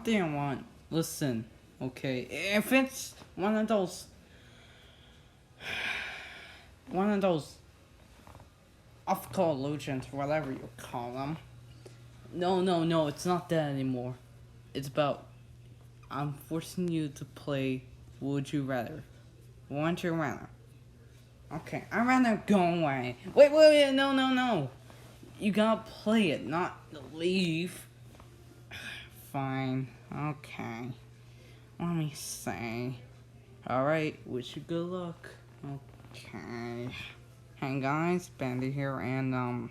something I want. Listen, okay? If it's one of those optical illusions, whatever you call them. No, it's not that anymore. It's about I'm forcing you to play Would You Rather. Would you rather? Okay, I'd rather go away. Wait, no. You gotta play it, not leave. Fine, okay. Let me see. Alright, wish you good luck. Okay. Hey guys, Bendy here, and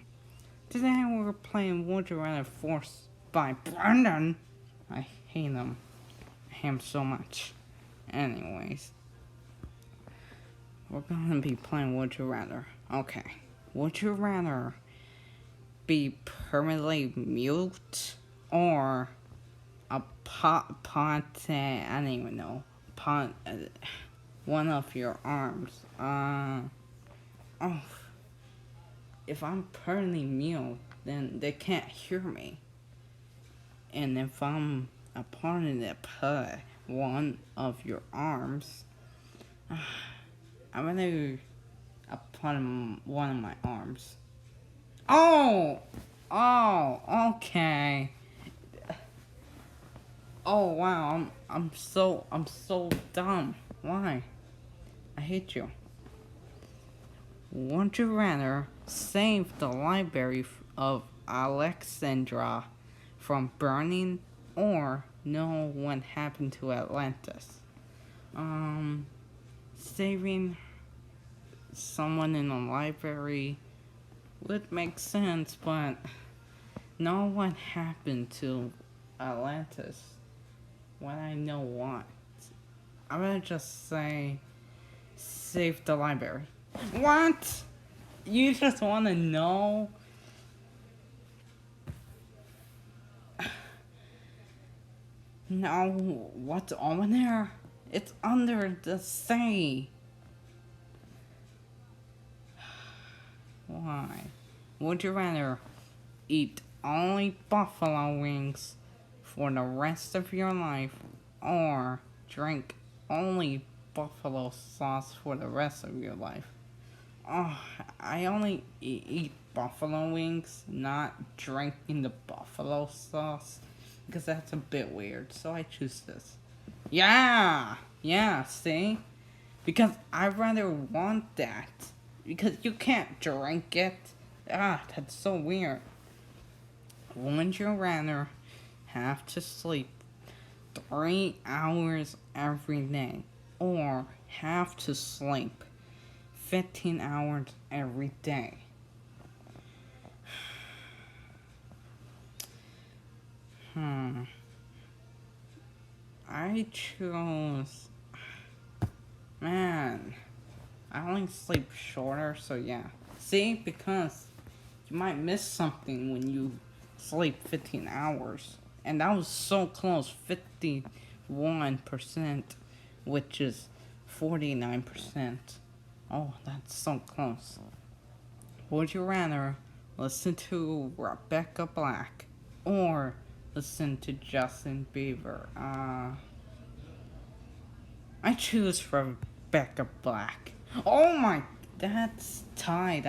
today we're playing Would You Rather Forced by Brendan. I hate him. I hate him so much. Anyways, we're gonna be playing Would You Rather. Okay. Would you rather be permanently mute or a I don't even know. One of your arms. Oh, if I'm permanently mute, then they can't hear me. And if I'm a part of that one of your arms, I'm gonna a part of one of my arms. Oh, okay. Oh wow, I'm so dumb. Why? I hate you. Would you rather save the library of Alexandria from burning or know what happened to Atlantis? Saving someone in a library would make sense, but know what happened to Atlantis when I know what. I'm gonna just say save the library. What? You just wanna know? No, what's on there? It's under the sea. Why? Would you rather eat only buffalo wings for the rest of your life or drink only buffalo sauce for the rest of your life? Oh, I only eat buffalo wings, not drinking the buffalo sauce, because that's a bit weird, so I choose this. Yeah, see? Because I rather want that. Because you can't drink it. That's so weird. Would you rather have to sleep 3 hours every day or have to sleep 15 hours every day? I choose... Man, I only sleep shorter, so yeah. See, because you might miss something when you sleep 15 hours. And that was so close, 51%, which is 49%. Oh, that's so close. Would you rather listen to Rebecca Black or listen to Justin Bieber? I choose Rebecca Black. Oh my, that's tie.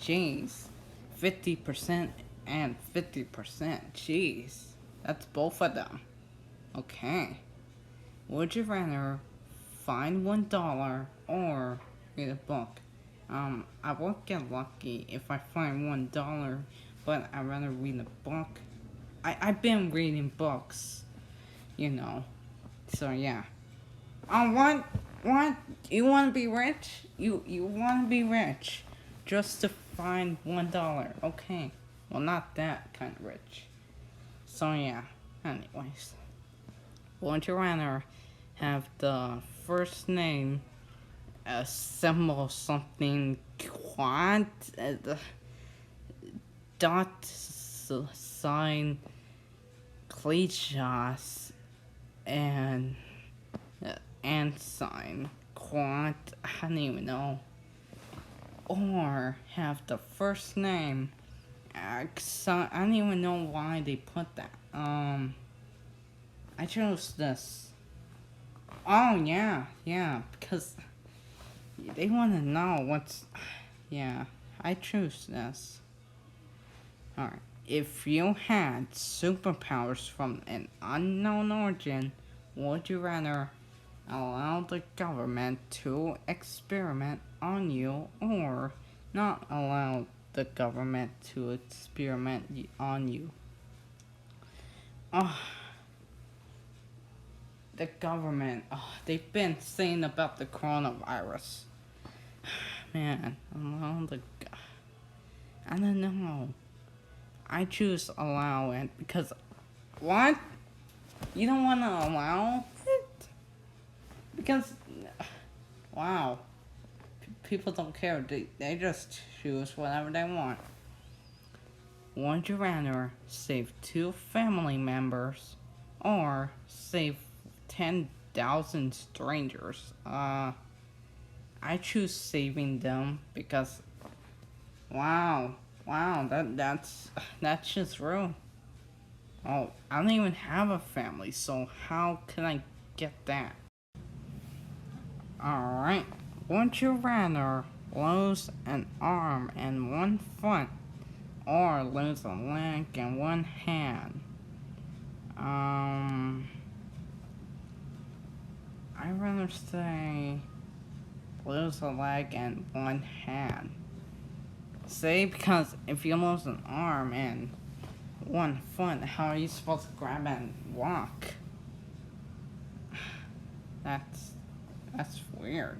Jeez. 50% and 50%. Jeez. That's both of them. Okay. Would you rather find $1 or read a book? I won't get lucky if I find $1, but I'd rather read a book. I've been reading books, you know. So yeah. What? You wanna be rich? You wanna be rich just to find $1. Okay. Well, not that kind of rich. So yeah. Anyways. Would you rather have the first name symbol something quad dot sign clichés and sign quad, I don't even know, or have the first name I don't even know why they put that I chose this. Oh, yeah, because they want to know what's... Yeah, I choose this. Alright. If you had superpowers from an unknown origin, would you rather allow the government to experiment on you or not allow the government to experiment on you? Oh, the government. Oh, they've been saying about the coronavirus. Man, allow the... I don't know. I choose allow it because... What? You don't want to allow it? Because... Wow. People don't care. They just choose whatever they want. Would you rather save 2 family members or save 10,000 strangers? I choose saving them because... Wow, that's just rude. Oh, I don't even have a family, so how can I get that? Alright, would you rather lose an arm and 1 foot, or lose a leg and 1 hand? I'd rather say lose a leg and 1 hand. Say, because if you lose an arm and 1 foot, how are you supposed to grab and walk? That's weird.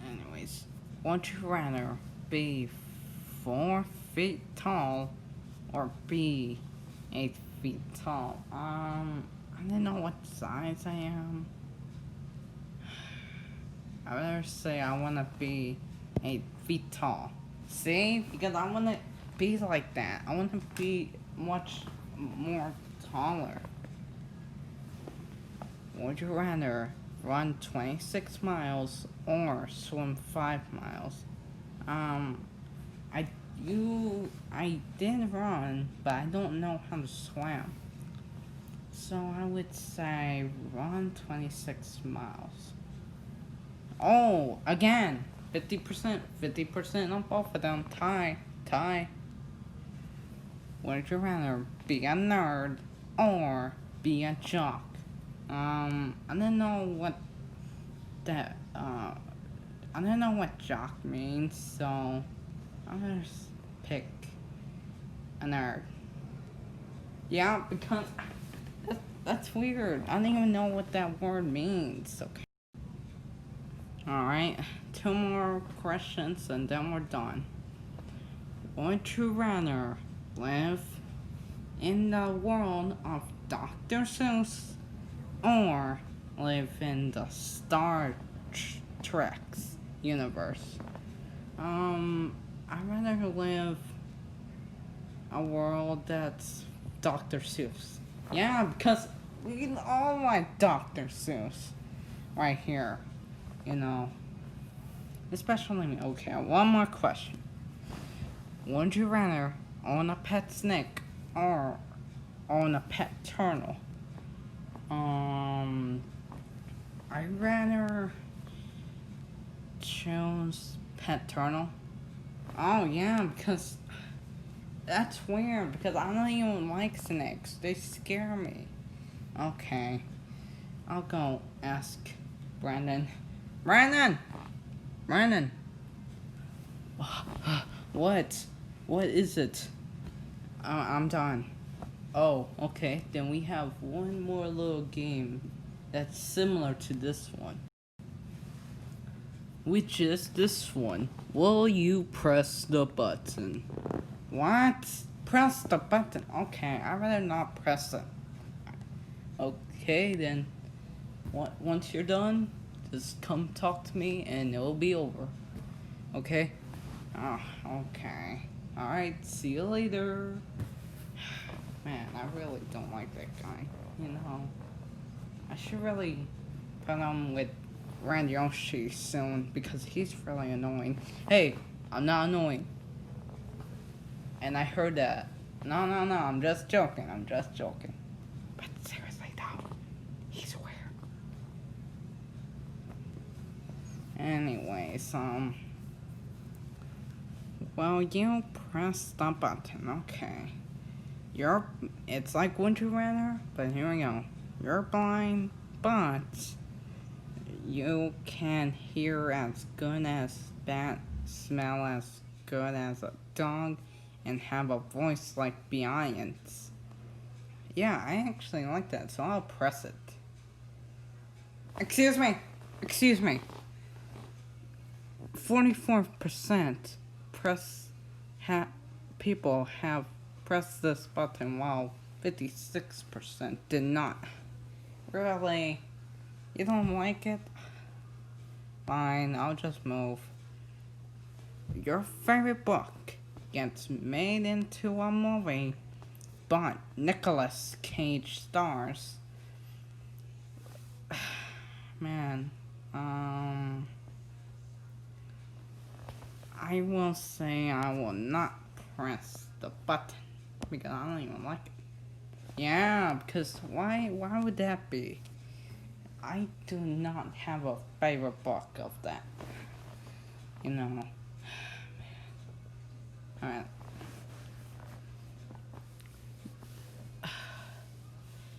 Anyways, would you rather be 4 feet tall or be 8 feet tall? I don't know what size I am. I would rather say I want to be 8 feet tall. See? Because I want to be like that. I want to be much more taller. Would you rather run 26 miles or swim 5 miles? I did run, but I don't know how to swim. So I would say run 26 miles. Oh, again, 50% on both of them. Tie. Would you rather be a nerd or be a jock? I don't know what that, I don't know what jock means, so I'm gonna pick a nerd. Yeah, because that's weird. I don't even know what that word means. Okay. Alright, 2 more questions and then we're done. Would you rather live in the world of Dr. Seuss or live in the Star Trek's universe? I'd rather live a world that's Dr. Seuss. Yeah, because we all like Dr. Seuss right here. You know, especially me. Okay, one more question. Would you rather own a pet snake or own a pet turtle? I'd rather choose pet turtle. Oh yeah, because that's weird, because I don't even like snakes. They scare me. Okay, I'll go ask Brandon. Brandon! What? What is it? I'm done. Oh, okay. Then we have one more little game that's similar to this one. Which is this one. Will you press the button? What? Press the button. Okay, I'd rather not press it. Okay, then. Once you're done, just come talk to me and it'll be over. Okay? Oh, okay. Alright, see you later. Man, I really don't like that guy. You know, I should really put him with Randy Yoshi soon because he's really annoying. Hey, I'm not annoying. And I heard that. No, no, no, I'm just joking. But seriously, though, he's weird. Anyways, well, you press the button, okay. It's like Winter Weather, but here we go. You're blind, but you can hear as good as bat, smell as good as a dog, and have a voice like Beyond's. Yeah, I actually like that, so I'll press it. Excuse me. 44% people have pressed this button, while 56% did not. Really? You don't like it? Fine, I'll just move. Your favorite book gets made into a movie, but Nicolas Cage stars. Man, I will say I will not press the button because I don't even like it. Yeah, because why would that be? I do not have a favorite book of that. You know. Alright.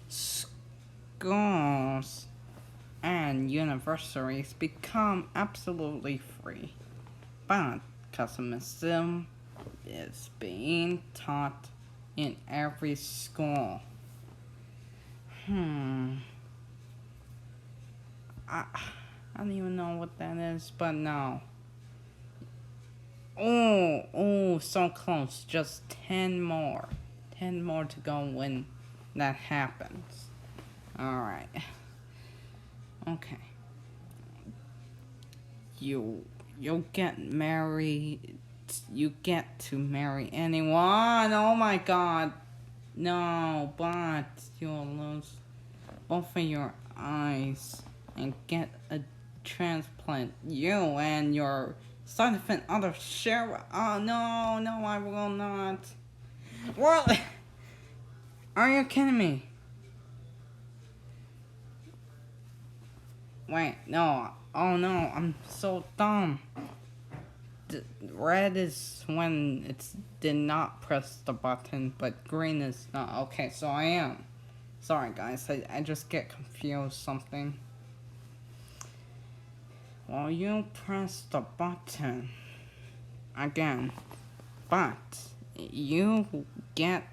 Schools and universities become absolutely free, but consumerism is being taught in every school. I don't even know what that is, but no. Oh, so close. Just 10 more. 10 more to go when that happens. Alright. Okay. You'll get married. You get to marry anyone. Oh my god. No, but you'll lose both of your eyes and get a transplant. You and your significant other share. Oh no, I will not. What? Are you kidding me? Wait, no. Oh no, I'm so dumb. Red is when it's did not press the button, but green is not. Okay, so I am. Sorry guys, I just get confused something. Well, you press the button again, but you get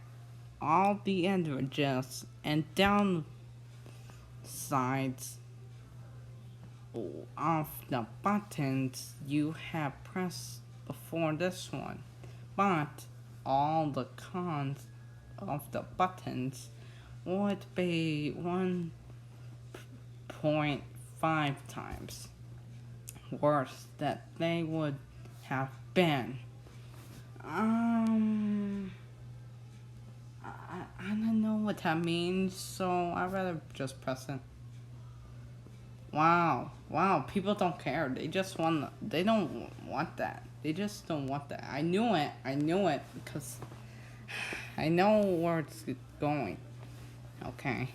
all the edges and downsides of the buttons you have pressed before this one, but all the cons of the buttons would be 1.5 times worse that they would have been. I don't know what that means, so I'd rather just press it. Wow, people don't care. They don't want that. They just don't want that. I knew it because I know where it's going. Okay.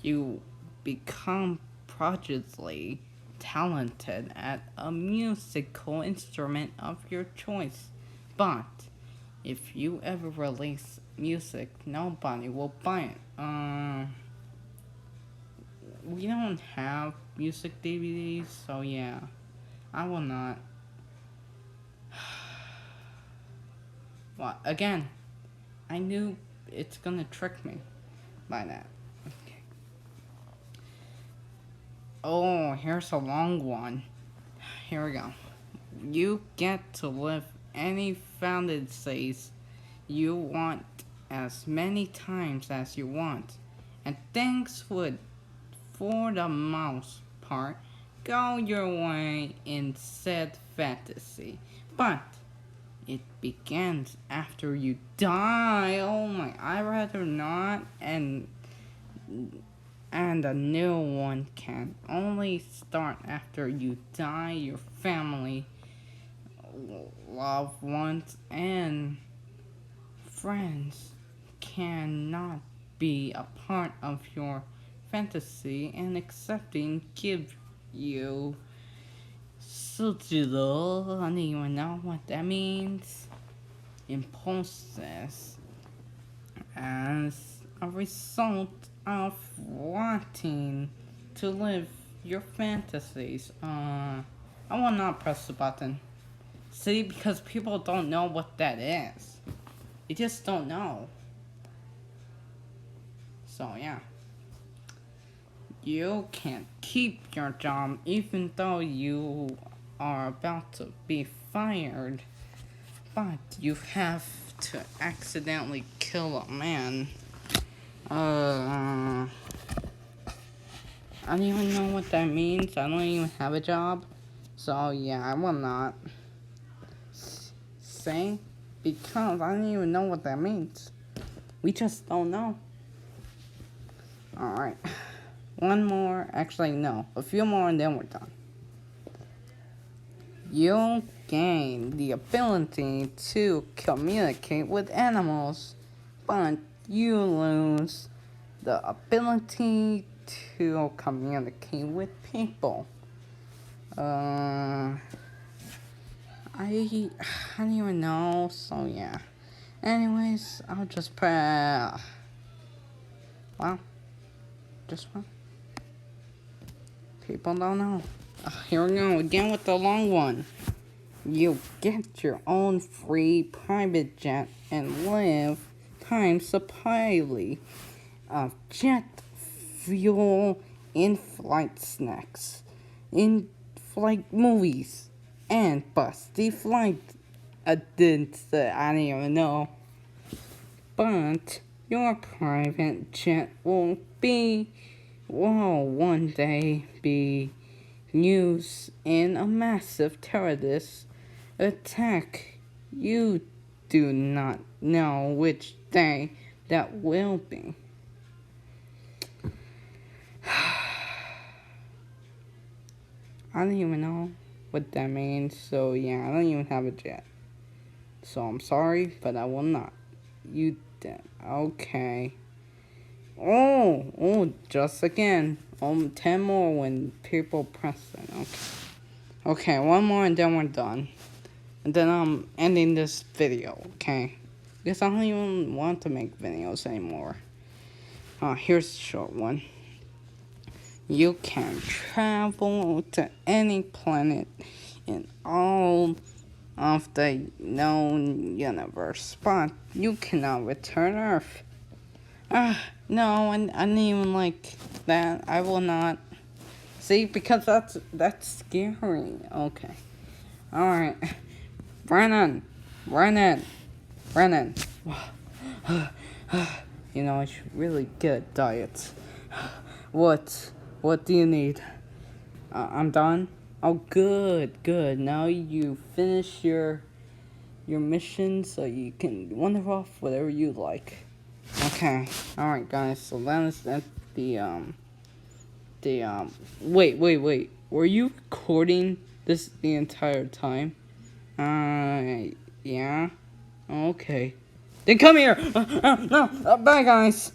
You become prodigiously talented at a musical instrument of your choice. But if you ever release music, nobody will buy it. We don't have music DVDs, so yeah, I will not. Well, again, I knew it's gonna trick me by that. Okay. Oh, here's a long one. Here we go. You get to live any fantasies you want as many times as you want, and things would, for the most part, go your way in said fantasy. But it begins after you die. Oh my, I'd rather not. And a new one can only start after you die. Your family loved ones and friends cannot be a part of your fantasy and accepting give you suicidal. I don't even know what that means. Impulses as a result of wanting to live your fantasies. I will not press the button. See, because people don't know what that is. They just don't know. So, yeah. You can't keep your job even though you are about to be fired. But you have to accidentally kill a man. I don't even know what that means. I don't even have a job. So, yeah, I will not say because I don't even know what that means. We just don't know. Alright. One more. Actually, no. A few more and then we're done. You'll gain the ability to communicate with animals, but you lose the ability to communicate with people. I don't even know, so yeah. Anyways, I'll just press. Well, just one. People don't know. Here we go again with the long one. You get your own free private jet and live time supply of jet fuel, in-flight snacks, in-flight movies, and busty flight attendants that I don't even know. But your private jet will one day be used in a massive terrorist attack. You do not know which day that will be. I don't even know what that means, so yeah, I don't even have a jet. So I'm sorry, but I will not. You did. Okay. Oh, just again. 10 more when people press it. Okay, one more and then we're done. And then I'm ending this video, okay? Because I don't even want to make videos anymore. Here's a short one. You can travel to any planet in all of the known universe, but you cannot return Earth. No, I didn't even like that. I will not. See, because that's scary. Okay. Alright. Brennan. You know, I should really get a diet. What do you need? I'm done? Oh, good. Now you finish your mission so you can wander off whatever you like. Okay. Alright, guys. So that is wait. Were you recording this the entire time? Yeah. Okay. Then come here. No. Bye, guys.